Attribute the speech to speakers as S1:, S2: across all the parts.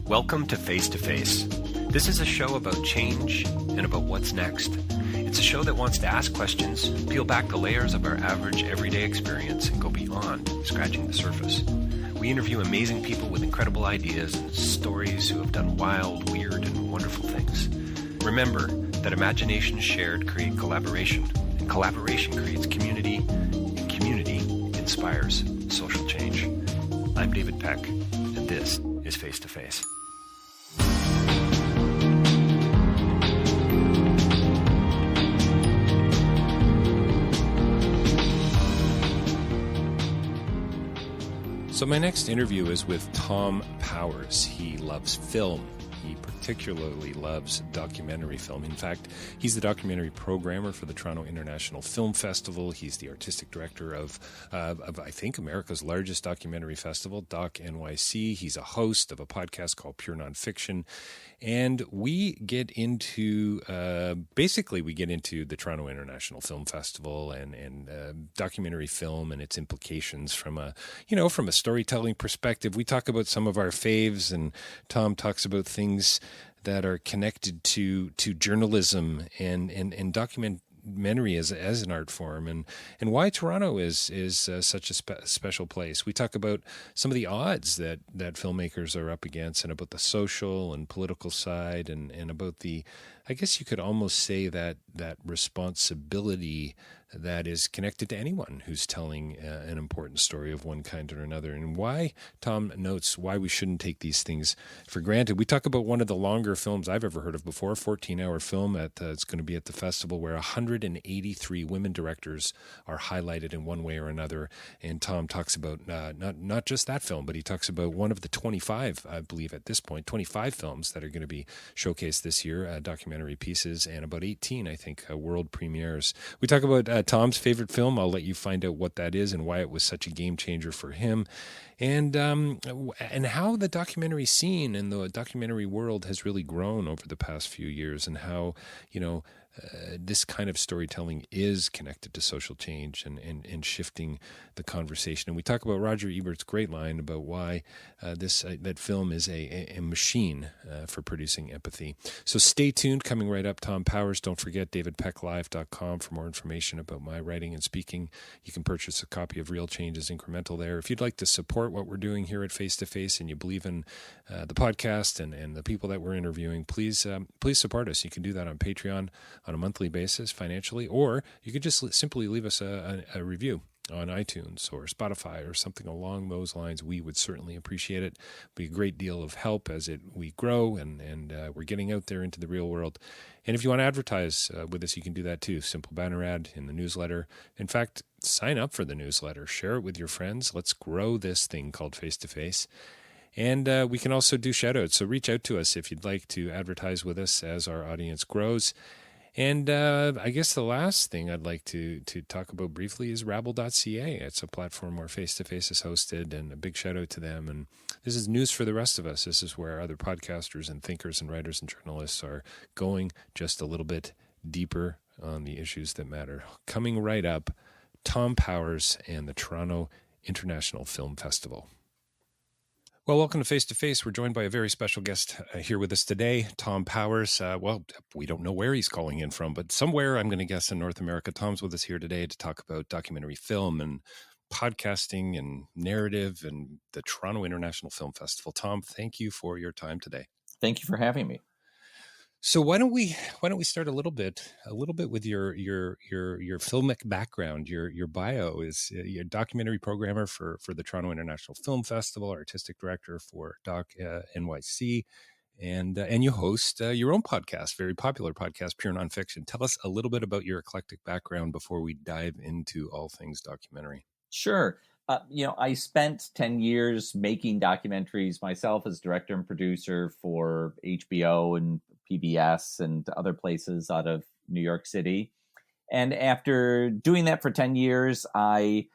S1: Welcome to Face to Face. This is a show about change and about what's next. It's a show that wants to ask questions, peel back the layers of our average everyday experience, and go beyond scratching the surface. We interview amazing people with incredible ideas and stories who have done wild, weird, and wonderful things. Remember that imagination shared creates collaboration, and collaboration creates community, and community inspires social change. I'm David Peck, and this is Face to Face. So my next interview is with Thom Powers. He loves film. He particularly loves documentary film. In fact, he's the documentary programmer for the Toronto International Film Festival. He's the artistic director of I think, America's largest documentary festival, Doc NYC. He's a host of a podcast called Pure Nonfiction. And we get into, we get into the Toronto International Film Festival and documentary film and its implications from a storytelling perspective. We talk about some of our faves, and Thom talks about things that are connected to journalism and documentary as an art form, and why Toronto is such a special place. We talk about some of the odds that filmmakers are up against, and about the social and political side, and about the, I guess you could almost say that responsibility that is connected to anyone who's telling an important story of one kind or another, and why Thom notes why we shouldn't take these things for granted. We talk about one of the longer films I've ever heard of before, a 14-hour film it's going to be at the festival, where 183 women directors are highlighted in one way or another. And Thom talks about not just that film, but he talks about one of the 25, I believe at this point, 25 films that are going to be showcased this year, documentary pieces, and about 18, I think, world premieres. We talk about Thom's favorite film. I'll let you find out what that is and why it was such a game changer for him, and how the documentary scene and the documentary world has really grown over the past few years, and how this kind of storytelling is connected to social change and shifting the conversation. And we talk about Roger Ebert's great line about why that film is a machine for producing empathy. So stay tuned. Coming right up, Thom Powers. Don't forget davidpecklive.com for more information about my writing and speaking. You can purchase a copy of Real Change is Incremental there. If you'd like to support what we're doing here at Face to Face, and you believe in the podcast and the people that we're interviewing, please support us. You can do that on Patreon on a monthly basis financially, or you could just simply leave us a review on iTunes or Spotify or something along those lines. We would certainly appreciate it. It'd be a great deal of help as we grow and we're getting out there into the real world. And if you want to advertise with us, you can do that too. Simple banner ad in the newsletter. In fact, sign up for the newsletter. Share it with your friends. Let's grow this thing called Face to Face. And we can also do shout outs. So reach out to us if you'd like to advertise with us as our audience grows. And I guess the last thing I'd like to talk about briefly is Rabble.ca. It's a platform where Face to Face is hosted, and a big shout out to them. And this is news for the rest of us. This is where other podcasters and thinkers and writers and journalists are going just a little bit deeper on the issues that matter. Coming right up, Thom Powers and the Toronto International Film Festival. Well, welcome to Face to Face. We're joined by a very special guest here with us today, Thom Powers. We don't know where he's calling in from, but somewhere, I'm going to guess, in North America. Thom's with us here today to talk about documentary film and podcasting and narrative and the Toronto International Film Festival. Thom, thank you for your time today.
S2: Thank you for having me.
S1: So why don't we start a little bit with your filmic background. Your bio is you're a documentary programmer for the Toronto International Film Festival, artistic director for Doc NYC, and you host your own podcast, very popular podcast, Pure Nonfiction. Tell us a little bit about your eclectic background before we dive into all things documentary.
S2: Sure. I spent 10 years making documentaries myself as director and producer for HBO and PBS and other places out of New York City. And after doing that for 10 years, I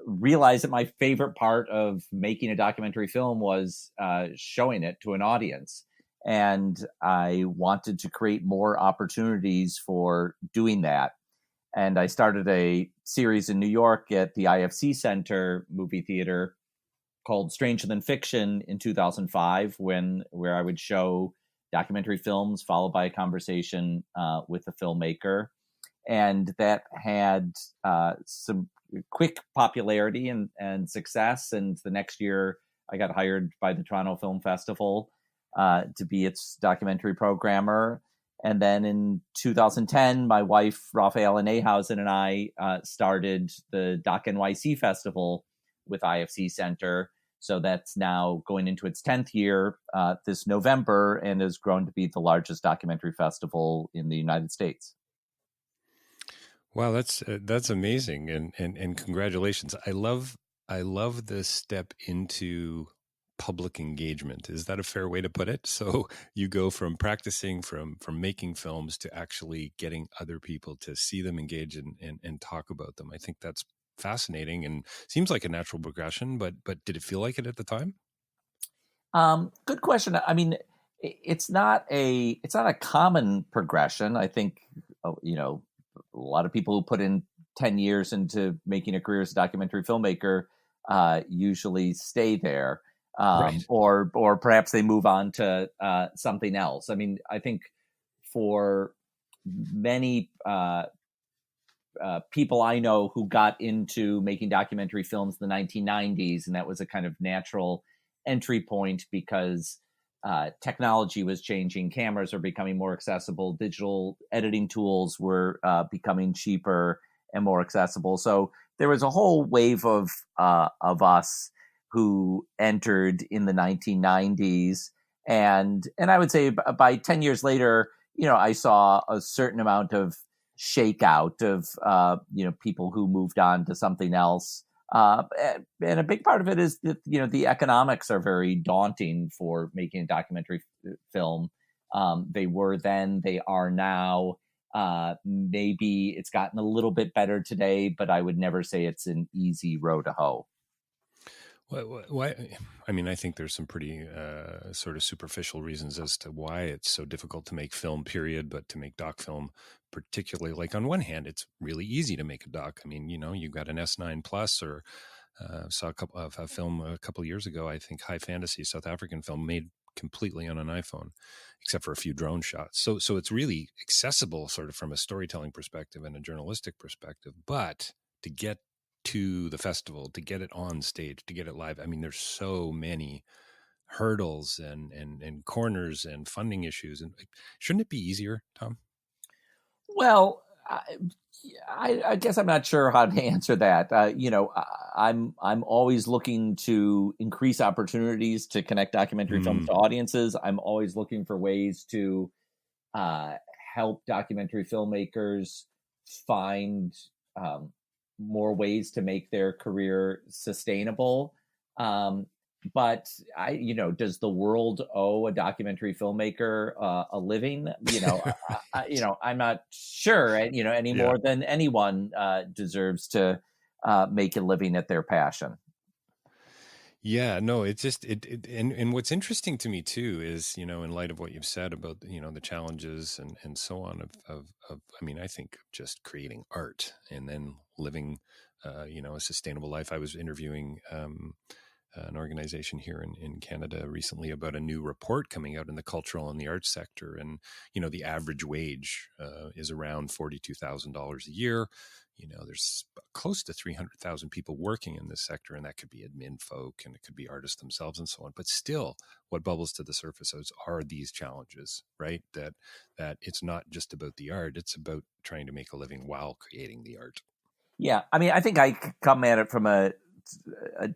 S2: realized that my favorite part of making a documentary film was showing it to an audience. And I wanted to create more opportunities for doing that. And I started a series in New York at the IFC Center movie theater called Stranger Than Fiction in 2005, where I would show documentary films followed by a conversation with a filmmaker, and that had some quick popularity and success. And the next year, I got hired by the Toronto Film Festival to be its documentary programmer. And then in 2010, my wife, Raphaela Nahausen, and I started the Doc NYC Festival with IFC Center. So that's now going into its 10th year this November, and has grown to be the largest documentary festival in the United States.
S1: Wow, that's amazing, and congratulations. I love the step into public engagement. Is that a fair way to put it? So you go from practicing, from making films, to actually getting other people to see them, engage, and talk about them. I think that's fascinating and seems like a natural progression. But did it feel like it at the time?
S2: Good question. I mean, it's not a common progression. I think a lot of people who put in 10 years into making a career as a documentary filmmaker usually stay there,
S1: Right.
S2: or perhaps they move on to something else. I mean, I think for many people I know who got into making documentary films in the 1990s, and that was a kind of natural entry point because technology was changing. Cameras are becoming more accessible. Digital editing tools were becoming cheaper and more accessible. So there was a whole wave of us who entered in the 1990s, and I would say by 10 years later, I saw a certain amount of shakeout of people who moved on to something else. And a big part of it is that the economics are very daunting for making a documentary film. They were then, they are now. Maybe it's gotten a little bit better today, but I would never say it's an easy road to hoe.
S1: Why? I mean, I think there's some pretty sort of superficial reasons as to why it's so difficult to make film, period, but to make doc film particularly. Like, on one hand, it's really easy to make a doc. I mean, you got an S9 Plus, or saw a film a couple of years ago, I think High Fantasy, South African film, made completely on an iPhone, except for a few drone shots. So it's really accessible sort of from a storytelling perspective and a journalistic perspective. But to get to the festival, to get it on stage, to get it live, I mean, there's so many hurdles and corners and funding issues. And shouldn't it be easier, Thom?
S2: Well, I guess I'm not sure how to answer that. I'm always looking to increase opportunities to connect documentary films to audiences. I'm always looking for ways to help documentary filmmakers find more ways to make their career sustainable. But does the world owe a documentary filmmaker a living? I'm not sure. Any more than anyone deserves to make a living at their passion.
S1: Yeah, no, it's just and what's interesting to me too is, in light of what you've said about, the challenges and so on of I mean, I think just creating art and then living a sustainable life. I was interviewing an organization here in Canada recently about a new report coming out in the cultural and the arts sector. And, the average wage is around $42,000 a year. There's close to 300,000 people working in this sector, and that could be admin folk and it could be artists themselves and so on. But still, what bubbles to the surface are these challenges, right? That it's not just about the art, it's about trying to make a living while creating the art.
S2: Yeah. I mean, I think I come at it from a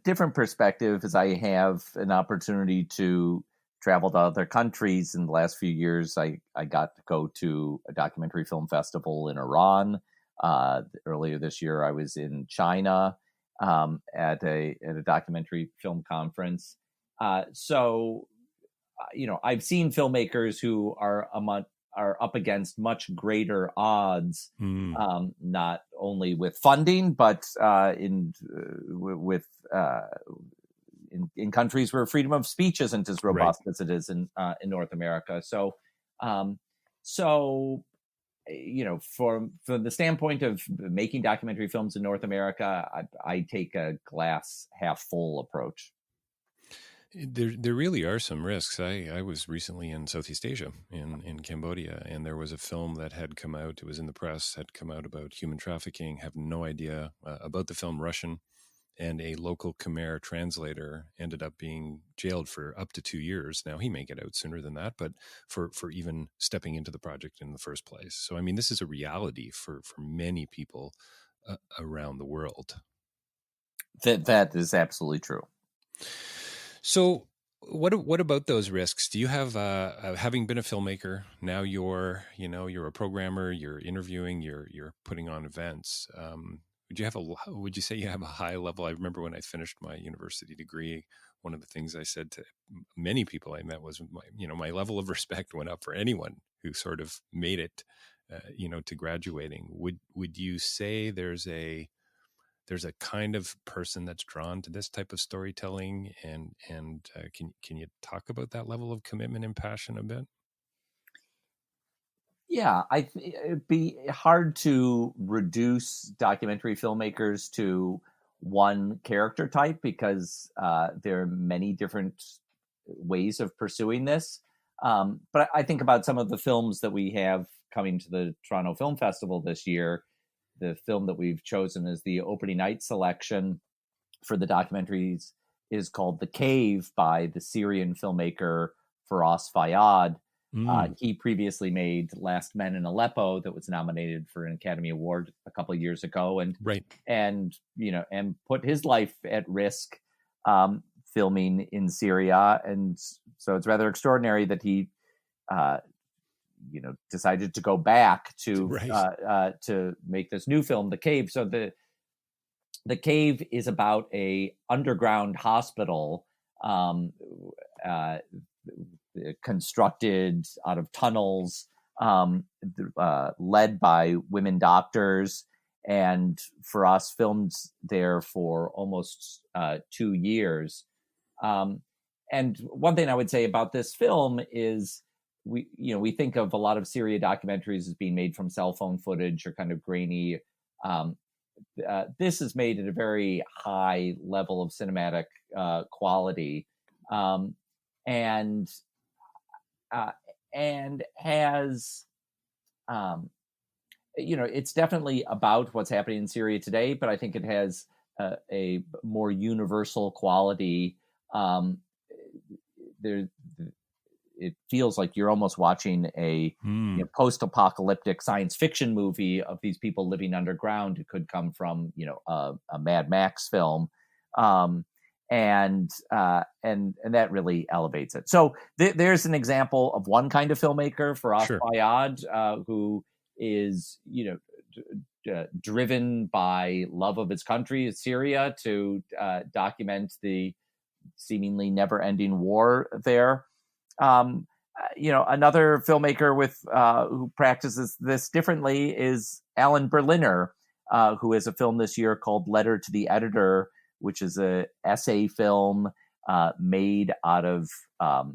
S2: different perspective, as I have an opportunity to travel to other countries. In the last few years, I got to go to a documentary film festival in Iran. Earlier this year, I was in China at a documentary film conference. So I've seen filmmakers who are up against much greater odds, not only with funding, but in countries where freedom of speech isn't as robust as it is in North America. So, from the standpoint of making documentary films in North America, I take a glass half full approach.
S1: There really are some risks. I was recently in Southeast Asia, in Cambodia, and there was a film that had come out. It was in the press, had come out about human trafficking. Have no idea about the film, Russian, and a local Khmer translator ended up being jailed for up to 2 years. Now he may get out sooner than that, but for even stepping into the project in the first place. So I mean, this is a reality for many people around the world.
S2: That is absolutely true.
S1: So what about those risks? Do you have having been a filmmaker, now you're a programmer, you're interviewing, you're putting on events. Would you say you have a high level? I remember when I finished my university degree, one of the things I said to many people I met was my level of respect went up for anyone who sort of made it to graduating. Would you say there's a kind of person that's drawn to this type of storytelling, and can you talk about that level of commitment and passion a bit?
S2: Yeah, it'd be hard to reduce documentary filmmakers to one character type because there are many different ways of pursuing this. But I think about some of the films that we have coming to the Toronto Film Festival this year. The film that we've chosen as the opening night selection for the documentaries is called The Cave by the Syrian filmmaker Firas Fayyad. He previously made Last Men in Aleppo that was nominated for an Academy Award a couple of years ago, and
S1: Right.
S2: and put his life at risk filming in Syria, and so it's rather extraordinary that he decided to go back to make this new film, The Cave. So the Cave is about a underground hospital constructed out of tunnels, led by women doctors. And for us, filmed there for almost 2 years. And one thing I would say about this film is we think of a lot of Syria documentaries as being made from cell phone footage or kind of grainy. This is made at a very high level of cinematic quality, and has it's definitely about what's happening in Syria today, but I think it has a more universal quality. It feels like you're almost watching a post-apocalyptic science fiction movie of these people living underground. It could come from a Mad Max film, and that really elevates it. So there's an example of one kind of filmmaker, Firas Fayyad, who is driven by love of his country, Syria, to document the seemingly never-ending war there. Another filmmaker who practices this differently is Alan Berliner, who has a film this year called Letter to the Editor, which is an essay film made out of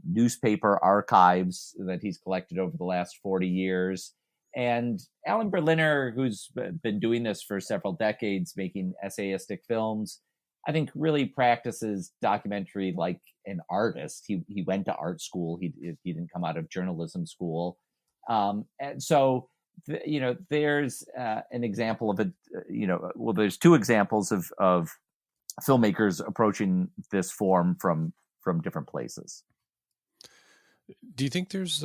S2: newspaper archives that he's collected over the last 40 years. And Alan Berliner, who's been doing this for several decades, making essayistic films, I think really practices documentary like an artist. He went to art school. He didn't come out of journalism school. And so, there's an example of it. There's two examples of filmmakers approaching this form from different places.
S1: Do you think there's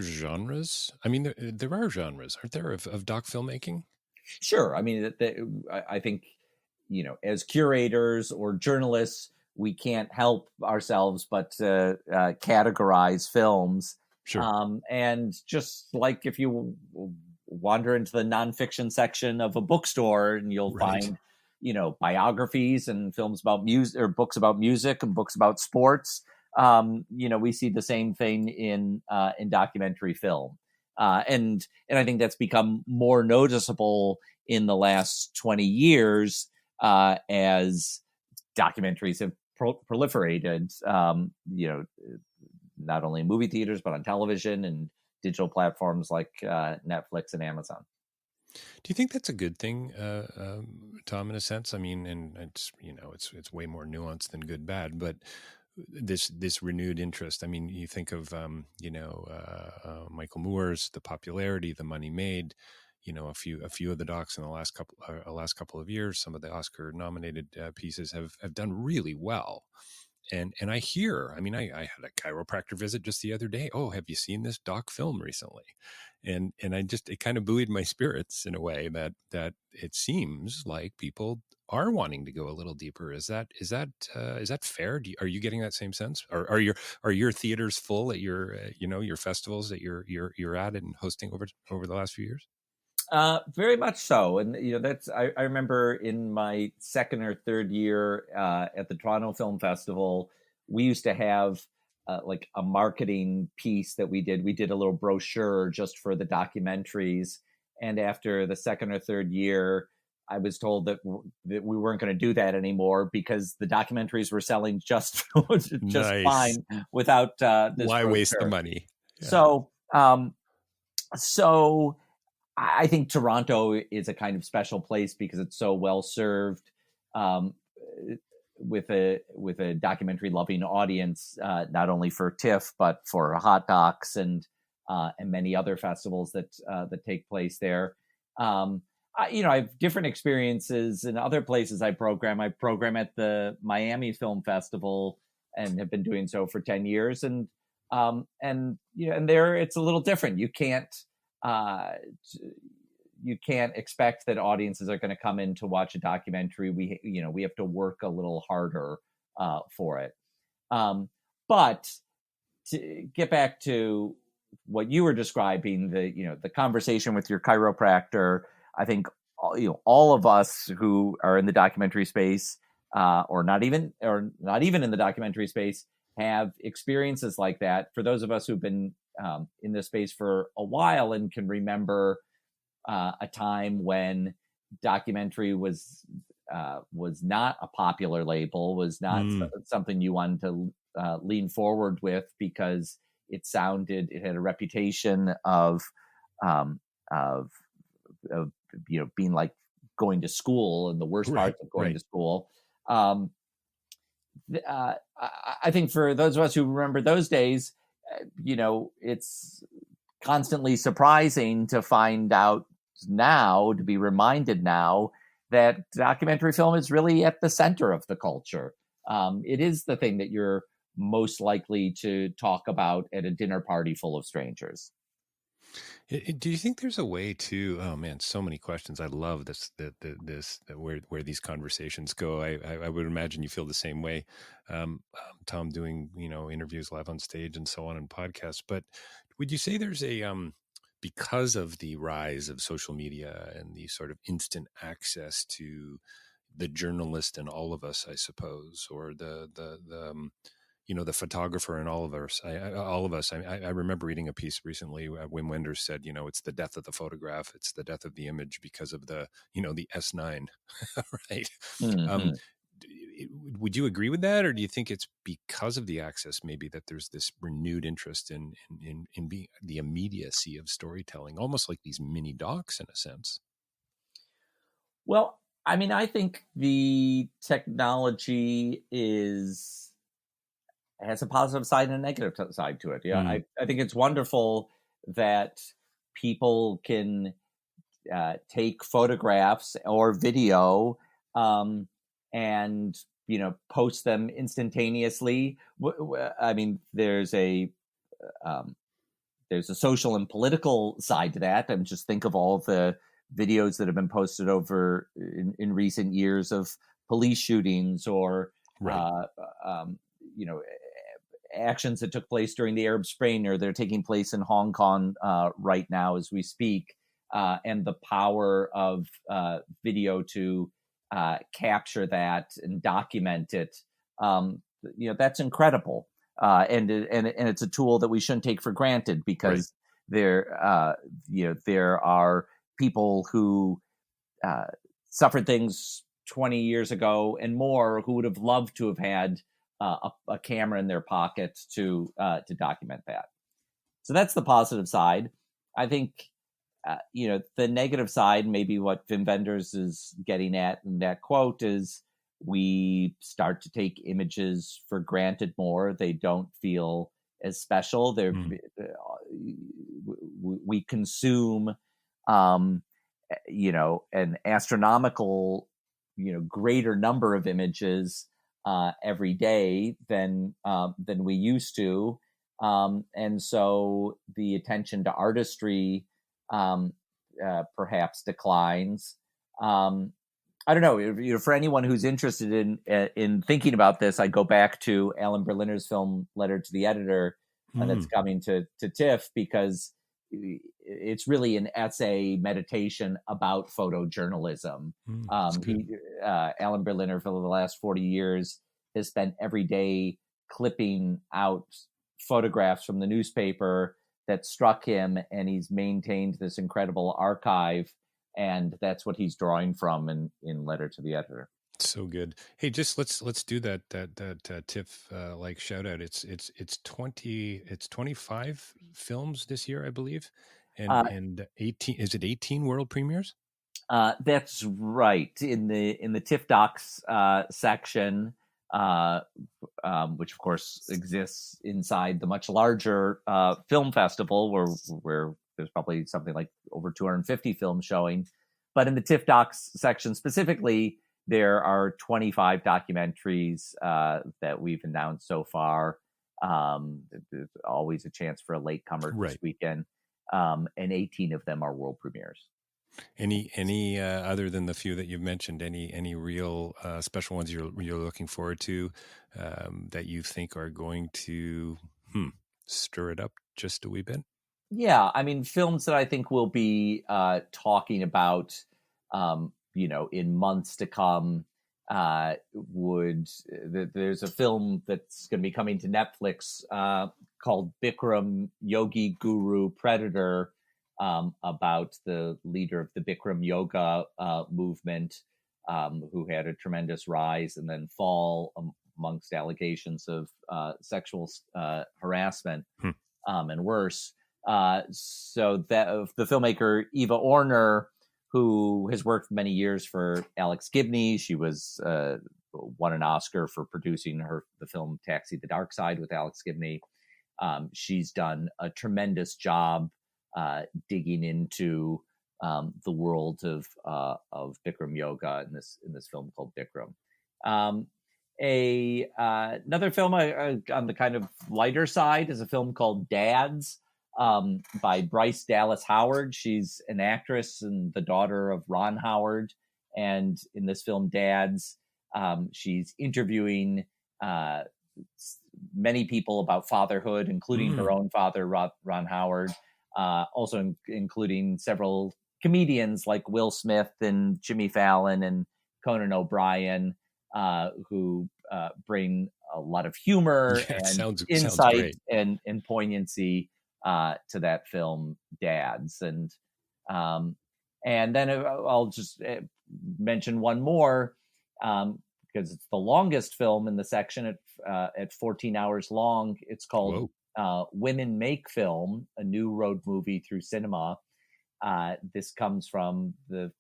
S1: genres? I mean, there are genres, aren't there, of doc filmmaking?
S2: Sure. I mean, I think, as curators or journalists, we can't help ourselves but categorize films.
S1: Sure.
S2: And just like if you wander into the nonfiction section of a bookstore, and you'll find, biographies and films about music, or books about music and books about sports. We see the same thing in documentary film. And I think that's become more noticeable in the last 20 years as documentaries have proliferated, not only in movie theaters, but on television and digital platforms like Netflix and Amazon.
S1: Do you think that's a good thing, Thom, in a sense? I mean, and it's way more nuanced than good, bad, but this renewed interest. I mean, you think of Michael Moore's, the popularity, the money made. A few of the docs in the last couple of years, some of the Oscar nominated pieces have done really well. And I hear, I mean, I had a chiropractor visit just the other day. Oh, have you seen this doc film recently? And it kind of buoyed my spirits in a way that it seems like people are wanting to go a little deeper. Is that fair? Are you getting that same sense? Are your theaters full at your your festivals that you're at and hosting over the last few years?
S2: Very much so. And, that's, I remember in my second or third year at the Toronto Film Festival, we used to have like a marketing piece that we did. We did a little brochure just for the documentaries. And after the second or third year, I was told that we weren't going to do that anymore because the documentaries were selling just
S1: Nice.
S2: fine without this
S1: Why
S2: brochure.
S1: waste the money? Yeah.
S2: So I think Toronto is a kind of special place because it's so well served with a documentary loving audience, not only for TIFF but for Hot Docs and many other festivals that take place there. I have different experiences in other places I program. I program at the Miami Film Festival and have been doing so for 10 years. And there it's a little different. You can't expect that audiences are going to come in to watch a documentary. We have to work a little harder for it. But to get back to what you were describing, the conversation with your chiropractor, I think all of us who are in the documentary space, or not even in the documentary space, have experiences like that. For those of us who've been in this space for a while and can remember a time when documentary was not a popular label, was not something you wanted to lean forward with because it had a reputation of being like going to school and the worst parts of going to school. I think for those of us who remember those days, it's constantly surprising to find out now, to be reminded now that documentary film is really at the center of the culture. It is the thing that you're most likely to talk about at a dinner party full of strangers.
S1: Do you think there's a way to? Oh man, so many questions. I love this. Where these conversations go. I would imagine you feel the same way, Thom, doing interviews live on stage and so on and podcasts. But would you say there's a because of the rise of social media and the sort of instant access to the journalist and all of us, I suppose, or the photographer and all of us. I remember reading a piece recently. Wim Wenders said, it's the death of the photograph. It's the death of the image because of the S9, right?
S2: Mm-hmm.
S1: Would you agree with that, or do you think it's because of the access, maybe, that there's this renewed interest in being the immediacy of storytelling, almost like these mini docs in a sense?
S2: Well, I mean, I think the technology has a positive side and a negative side to it. Yeah, I think it's wonderful that people can take photographs or video and post them instantaneously. I mean, there's a social and political side to that. I mean, just think of all the videos that have been posted over in recent years of police shootings or actions that took place during the Arab Spring or they're taking place in Hong Kong right now as we speak, and the power of video to capture that and document it. That's incredible, and it's a tool that we shouldn't take for granted because there are people who suffered things 20 years ago and more who would have loved to have had a camera in their pocket to document that. So that's the positive side. I think, the negative side, maybe what Wim Wenders is getting at in that quote, is we start to take images for granted more. They don't feel as special. We consume, an astronomical, greater number of images every day than we used to, and so the attention to artistry perhaps declines. I don't know. For anyone who's interested in thinking about this, I go back to Alan Berliner's film "Letter to the Editor" that's coming to TIFF, because it's really an essay meditation about photojournalism. Alan Berliner, for the last 40 years, has spent every day clipping out photographs from the newspaper that struck him, and he's maintained this incredible archive. And that's what he's drawing from in Letter to the Editor.
S1: So good. Hey, just let's do that TIFF like shout out. It's 25 films this year, I believe, and 18. Is it 18 world premieres?
S2: That's right. In the TIFF Docs section, which of course exists inside the much larger film festival, where there's probably something like over 250 films showing. But in the TIFF Docs section specifically, there are 25 documentaries that we've announced so far. There's always a chance for a latecomer this weekend, and 18 of them are world premieres.
S1: Any other than the few that you've mentioned? Any real special ones you're looking forward to that you think are going to stir it up just a wee bit?
S2: Yeah, I mean, films that I think we'll be talking about, in months to come. There's a film that's going to be coming to Netflix called Bikram Yogi Guru Predator, about the leader of the Bikram yoga movement, who had a tremendous rise and then fall amongst allegations of sexual harassment and worse. So that the filmmaker Eva Orner, who has worked for many years for Alex Gibney, she was won an Oscar for producing the film Taxi: The Dark Side with Alex Gibney. She's done a tremendous job digging into the world of Bikram yoga in this film called Bikram. Another film on the kind of lighter side is a film called Dads, by Bryce Dallas Howard. She's an actress and the daughter of Ron Howard. And in this film, Dads, she's interviewing many people about fatherhood, including her own father, Ron Howard, also including several comedians like Will Smith and Jimmy Fallon and Conan O'Brien, who bring a lot of humor and insight and poignancy to that film, Dads. And then I'll just mention one more, because it's the longest film in the section at 14 hours long. It's called Women Make Film, a new road movie through cinema. This comes from the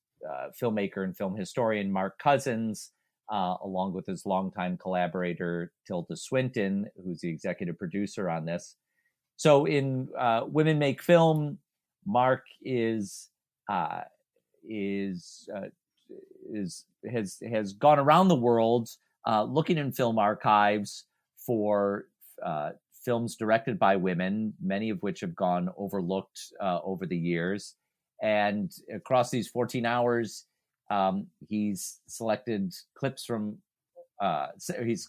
S2: filmmaker and film historian Mark Cousins, along with his longtime collaborator Tilda Swinton, who's the executive producer on this. So in Women Make Film, Mark has gone around the world looking in film archives for films directed by women, many of which have gone overlooked over the years. And across these 14 hours, he's selected clips from he's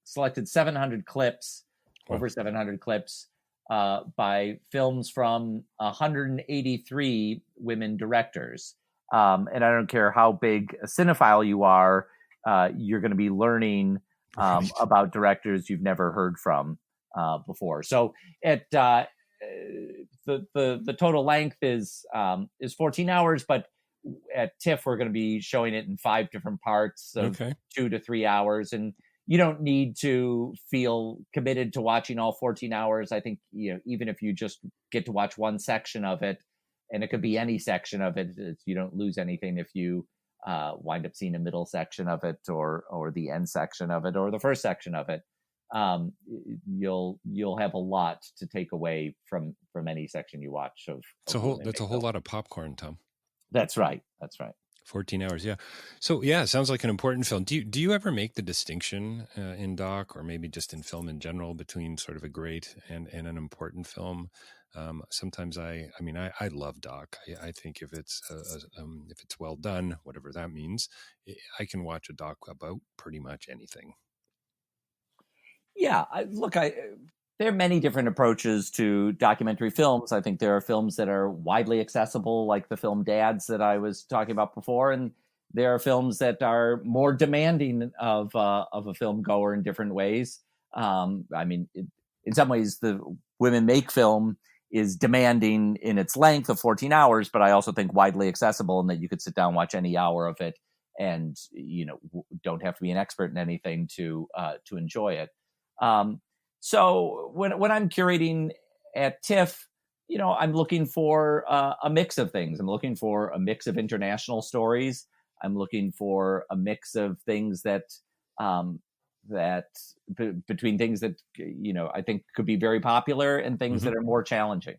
S2: selected 700 clips, over 700 clips, by films from 183 women directors. And I don't care how big a cinephile you are, you're going to be learning about directors you've never heard from before. So the total length is 14 hours, but at TIFF we're going to be showing it in 5 different parts of 2 to 3 hours, and you don't need to feel committed to watching all 14 hours. I think, even if you just get to watch one section of it, and it could be any section of it, you don't lose anything if you wind up seeing a middle section of it, or the end section of it, or the first section of it, you'll have a lot to take away from any section you watch of women
S1: That's
S2: make
S1: a whole
S2: film.
S1: lot of popcorn, Tom.
S2: That's right. That's right.
S1: 14 hours, yeah. So yeah, it sounds like an important film. Do you ever make the distinction in doc, or maybe just in film in general, between sort of a great and an important film? Sometimes I love doc. I think if it's if it's well done, whatever that means, I can watch a doc about pretty much anything.
S2: Yeah, there are many different approaches to documentary films. I think there are films that are widely accessible, like the film Dads that I was talking about before, and there are films that are more demanding of a film goer in different ways. In some ways, the Women Make film is demanding in its length of 14 hours, but I also think widely accessible in that you could sit down, watch any hour of it, and don't have to be an expert in anything to enjoy it. So when I'm curating at TIFF, I'm looking for a mix of things. I'm looking for a mix of international stories. I'm looking for a mix of things between things that I think could be very popular and things that are more challenging.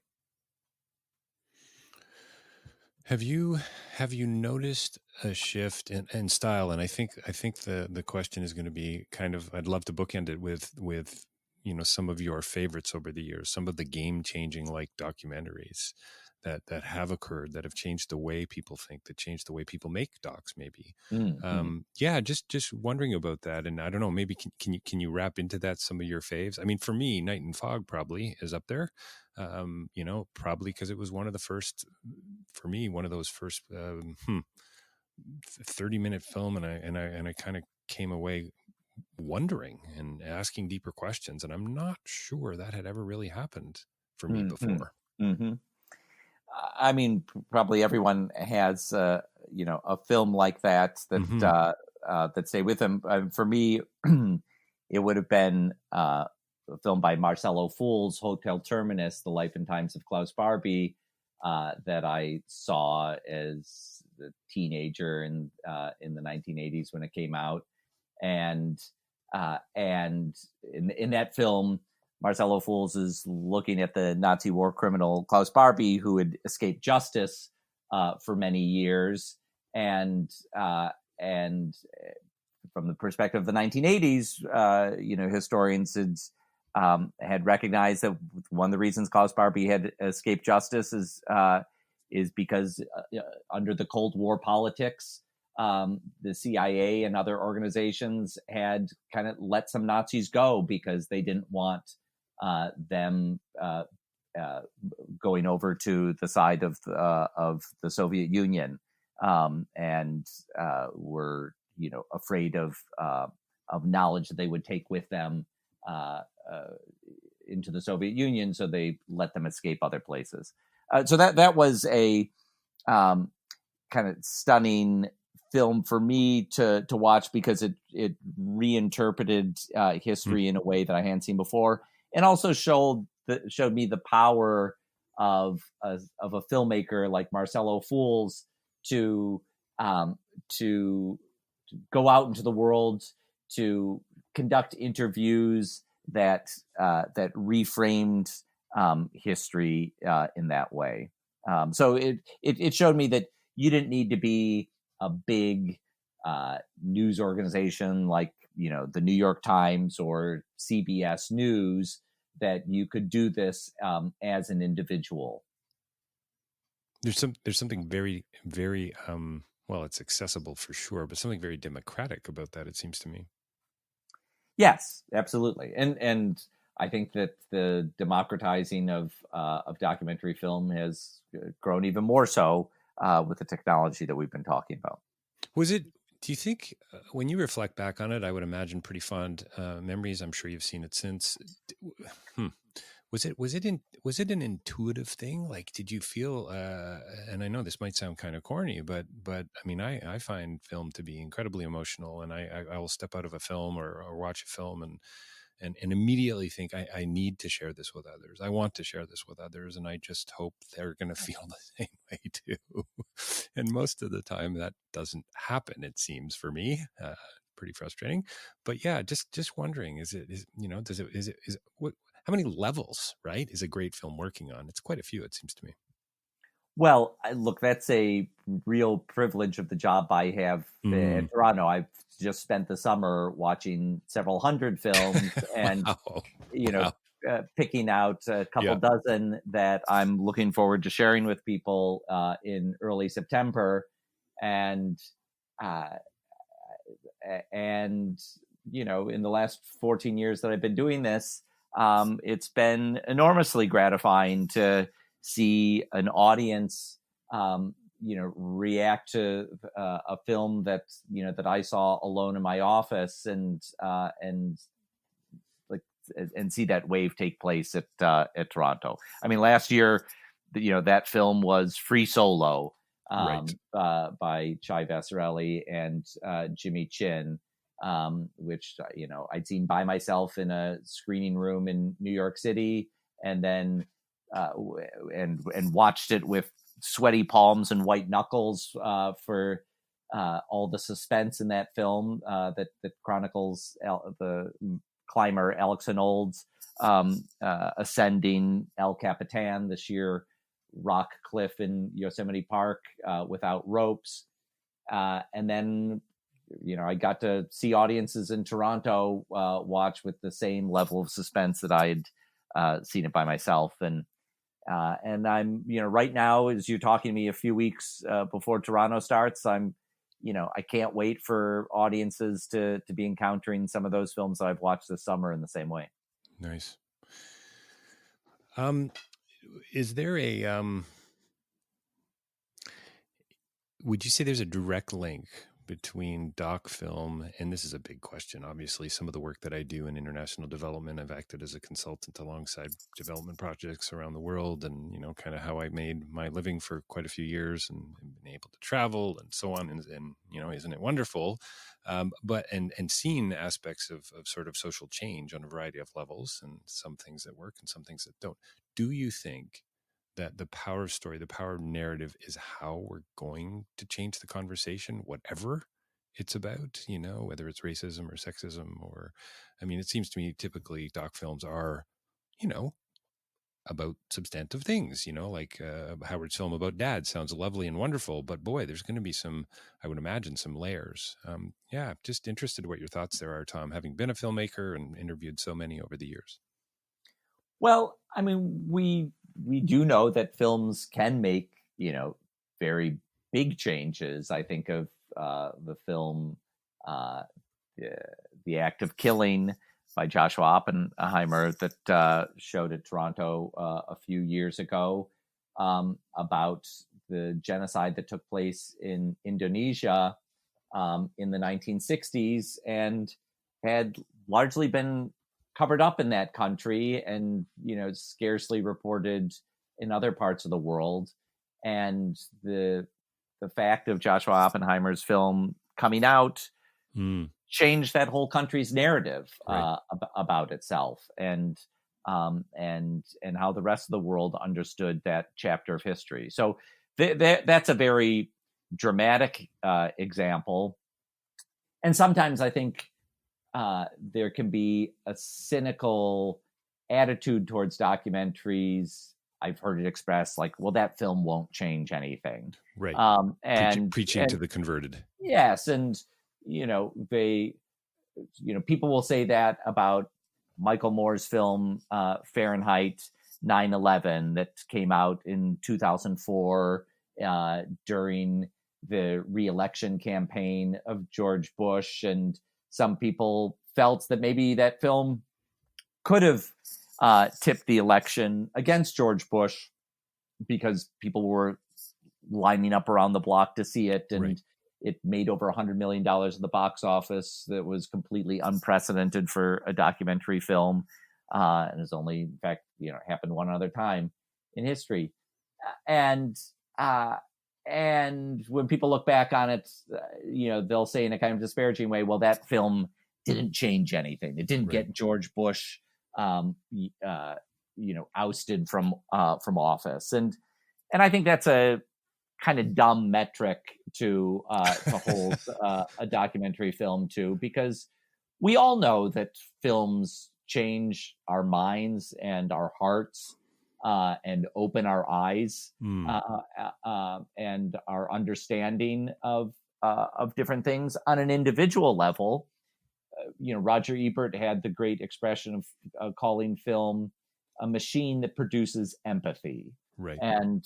S1: Have you noticed a shift in style? And I think the question is going to be kind of, I'd love to bookend it with some of your favorites over the years, some of the game changing like documentaries that have occurred, that have changed the way people think, that changed the way people make docs, maybe. Yeah, just wondering about that. And I don't know, maybe can you wrap into that some of your faves? I mean, for me, Night and Fog probably is up there. Probably because it was one of the first, for me, one of those first 30-minute film, and I kind of came away wondering and asking deeper questions, and I'm not sure that had ever really happened for me before.
S2: Mm-hmm. I mean, probably everyone has, a film like that that stay with them. For me, it would have been a film by Marcelo Fool's Hotel Terminus, The Life and Times of Klaus Barbie, that I saw as a teenager in the 1980s when it came out, and in that film, Marcelo Fools is looking at the Nazi war criminal Klaus Barbie, who had escaped justice for many years, and from the perspective of the 1980s, historians had recognized that one of the reasons Klaus Barbie had escaped justice is because under the Cold War politics, the CIA and other organizations had kind of let some Nazis go because they didn't want them going over to the side of the Soviet Union, and were afraid of knowledge that they would take with them into the Soviet Union, so they let them escape other places. So that was a kind of stunning film for me to watch, because it reinterpreted history in a way that I hadn't seen before, and also showed me the power of a filmmaker like Marcelo Fools to go out into the world, to conduct interviews that reframed history in that way. So it showed me that you didn't need to be a big news organization like the New York Times or CBS News, that you could do this as an individual.
S1: There's something very, very well, it's accessible for sure, but something very democratic about that, it seems to me.
S2: Yes, absolutely, and I think that the democratizing of documentary film has grown even more so with the technology that we've been talking about.
S1: Do you think, when you reflect back on it, I would imagine pretty fond memories. I'm sure you've seen it since. Was it an intuitive thing? Like, did you feel? And I know this might sound kind of corny, but I mean, I find film to be incredibly emotional, and I will step out of a film or watch a film and immediately think, I need to share this with others. I want to share this with others. And I just hope they're going to feel the same way too. And most of the time that doesn't happen, it seems, for me. Pretty frustrating. But yeah, just wondering, is what, how many levels, right, is a great film working on? It's quite a few, it seems to me.
S2: Well, look, that's a real privilege of the job I have at Toronto. I've just spent the summer watching several hundred films and,
S1: Wow.
S2: Picking out a couple dozen that I'm looking forward to sharing with people in early September. And, in the last 14 years that I've been doing this, it's been enormously gratifying to see an audience, react to a film that I saw alone in my office, and see that wave take place at Toronto. I mean, last year, that film was Free Solo, by Chai Vasarhelyi and Jimmy Chin, which I'd seen by myself in a screening room in New York City, and then and watched it with sweaty palms and white knuckles for all the suspense in that film that chronicles the climber Alex Honnold's ascending El Capitan, the sheer rock cliff in Yosemite Park without ropes. And then, I got to see audiences in Toronto watch with the same level of suspense that I had seen it by myself. And I'm, right now, as you're talking to me a few weeks before Toronto starts, I'm, I can't wait for audiences to be encountering some of those films that I've watched this summer in the same way.
S1: Nice. Is there would you say there's a direct link between doc film, and this is a big question, obviously, some of the work that I do in international development, I've acted as a consultant alongside development projects around the world, and, kind of how I made my living for quite a few years and been able to travel and so on. And isn't it wonderful? But seeing aspects of sort of social change on a variety of levels, and some things that work and some things that don't. Do you think that the power of story, the power of narrative, is how we're going to change the conversation, whatever it's about, whether it's racism or sexism or, it seems to me typically doc films are, about substantive things, like Howard's film about dad sounds lovely and wonderful, but boy, there's going to be some, I would imagine, some layers. Just interested what your thoughts there are, Thom, having been a filmmaker and interviewed so many over the years.
S2: Well, we do know that films can make, very big changes. I think of the film The Act of Killing by Joshua Oppenheimer that showed at Toronto a few years ago, about the genocide that took place in Indonesia in the 1960s, and had largely been covered up in that country, and scarcely reported in other parts of the world. And the fact of Joshua Oppenheimer's film coming out changed that whole country's narrative about itself, and how the rest of the world understood that chapter of history. So that's a very dramatic example. And sometimes I think there can be a cynical attitude towards documentaries. I've heard it expressed like, well, that film won't change anything.
S1: Right. Preaching to the converted.
S2: Yes. And, people will say that about Michael Moore's film, Fahrenheit 9/11, that came out in 2004 during the re-election campaign of George Bush. And some people felt that maybe that film could have tipped the election against George Bush, because people were lining up around the block to see it. And it made over $100 million at the box office. That was completely unprecedented for a documentary film. And has only, in fact, happened one other time in history. And when people look back on it, they'll say in a kind of disparaging way, well, that film didn't change anything. It didn't
S1: Right.
S2: get George Bush, ousted from office. And I think that's a kind of dumb metric to hold a documentary film to, because we all know that films change our minds and our hearts, and open our eyes,
S1: Mm.
S2: and our understanding of different things on an individual level. Roger Ebert had the great expression of calling film a machine that produces empathy.
S1: Right.
S2: And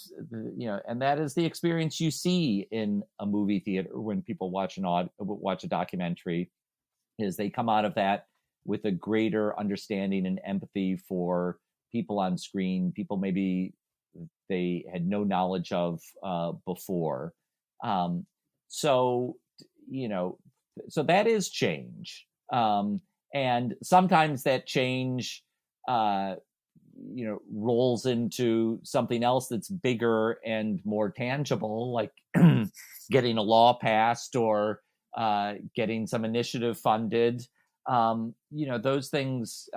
S2: and that is the experience you see in a movie theater when people watch a documentary, is they come out of that with a greater understanding and empathy for people on screen, people maybe they had no knowledge of before. Um, so, you know, so that is change. And sometimes that change, rolls into something else that's bigger and more tangible, like getting a law passed, or getting some initiative funded. Those things,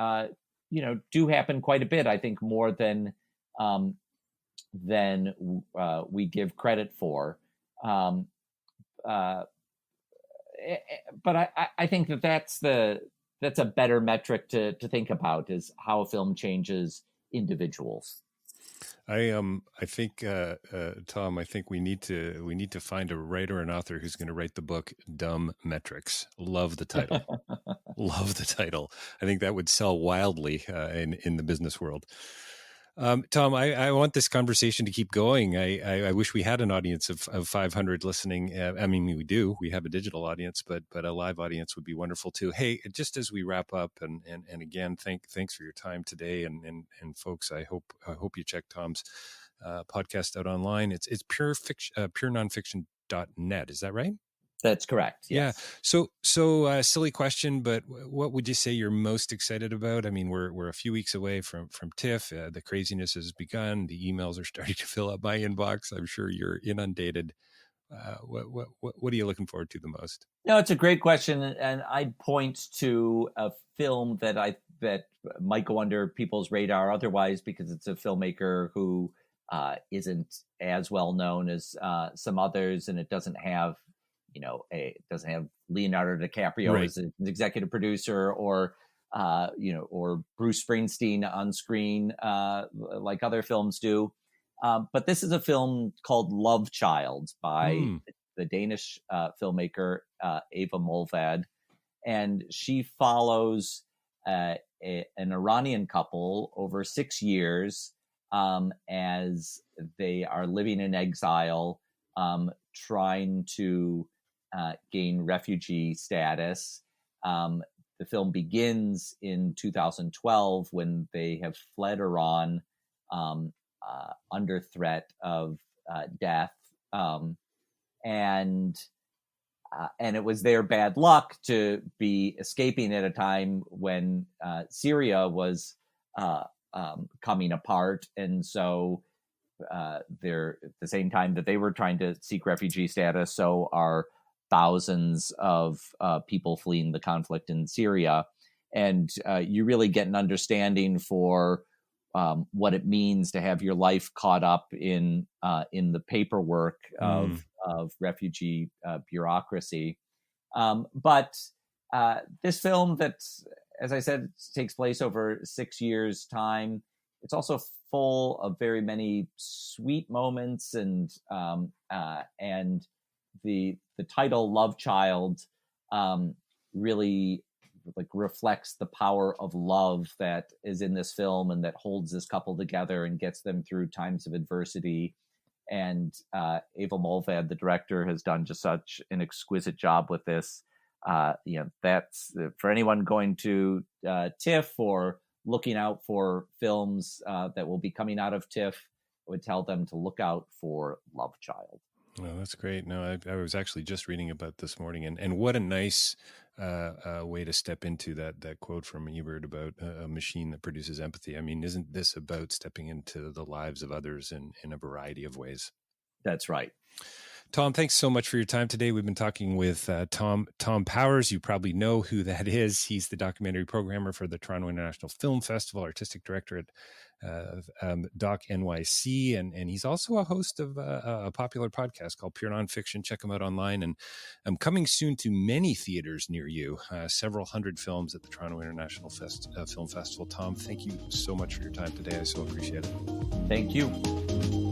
S2: do happen quite a bit. I think more um, than we give credit for. Um, uh, but I think that's a better metric to think about, is how a film changes individuals.
S1: I think Thom, I think we need to find a writer and author who's going to write the book Dumb Metrics. Love the title. Love the title. I think that would sell wildly in the business world. Thom, I want this conversation to keep going. I wish we had an audience of 500 listening. I mean, we do. We have a digital audience, but a live audience would be wonderful too. Hey, just as we wrap up, and again, thanks for your time today, and folks, I hope you check Thom's podcast out online. It's pure fiction, purenonfiction.net. Is that right?
S2: That's correct.
S1: Yeah.
S2: Yes.
S1: So silly question, but what would you say you're most excited about? I mean, we're a few weeks away from TIFF. The craziness has begun. The emails are starting to fill up my inbox. I'm sure you're inundated. What are you looking forward to the most?
S2: No, it's a great question, and I'd point to a film that might go under people's radar otherwise, because it's a filmmaker who isn't as well known as some others, and it doesn't have Leonardo DiCaprio
S1: Right.
S2: as an executive producer, or or Bruce Springsteen on screen, like other films do. But this is a film called Love Child by
S1: Mm.
S2: the Danish filmmaker Ava Molvad, and she follows an Iranian couple over 6 years, as they are living in exile, trying to gain refugee status. The film begins in 2012 when they have fled Iran, under threat of death. And it was their bad luck to be escaping at a time when Syria was coming apart, and so they're at the same time that they were trying to seek refugee status, so are thousands of people fleeing the conflict in Syria, and you really get an understanding for what it means to have your life caught up in the paperwork of refugee bureaucracy. But this film, that, as I said, takes place over 6 years' time, it's also full of very many sweet moments, and the title Love Child really reflects the power of love that is in this film, and that holds this couple together and gets them through times of adversity. And Ava Molvad, the director, has done just such an exquisite job with this. That's for anyone going to TIFF or looking out for films that will be coming out of TIFF. I would tell them to look out for Love Child.
S1: Oh, that's great. No, I was actually just reading about this morning, and what a nice way to step into that quote from Ebert about a machine that produces empathy. I mean, isn't this about stepping into the lives of others in a variety of ways?
S2: That's right.
S1: Thom, thanks so much for your time today. We've been talking with Thom Powers. You probably know who that is. He's the documentary programmer for the Toronto International Film Festival, artistic director at Doc NYC, and he's also a host of a popular podcast called Pure Nonfiction. Check him out online, and coming soon to many theaters near you, several hundred films at the Toronto International Film Festival. Thom, thank you so much for your time today. I so appreciate it.
S2: Thank you.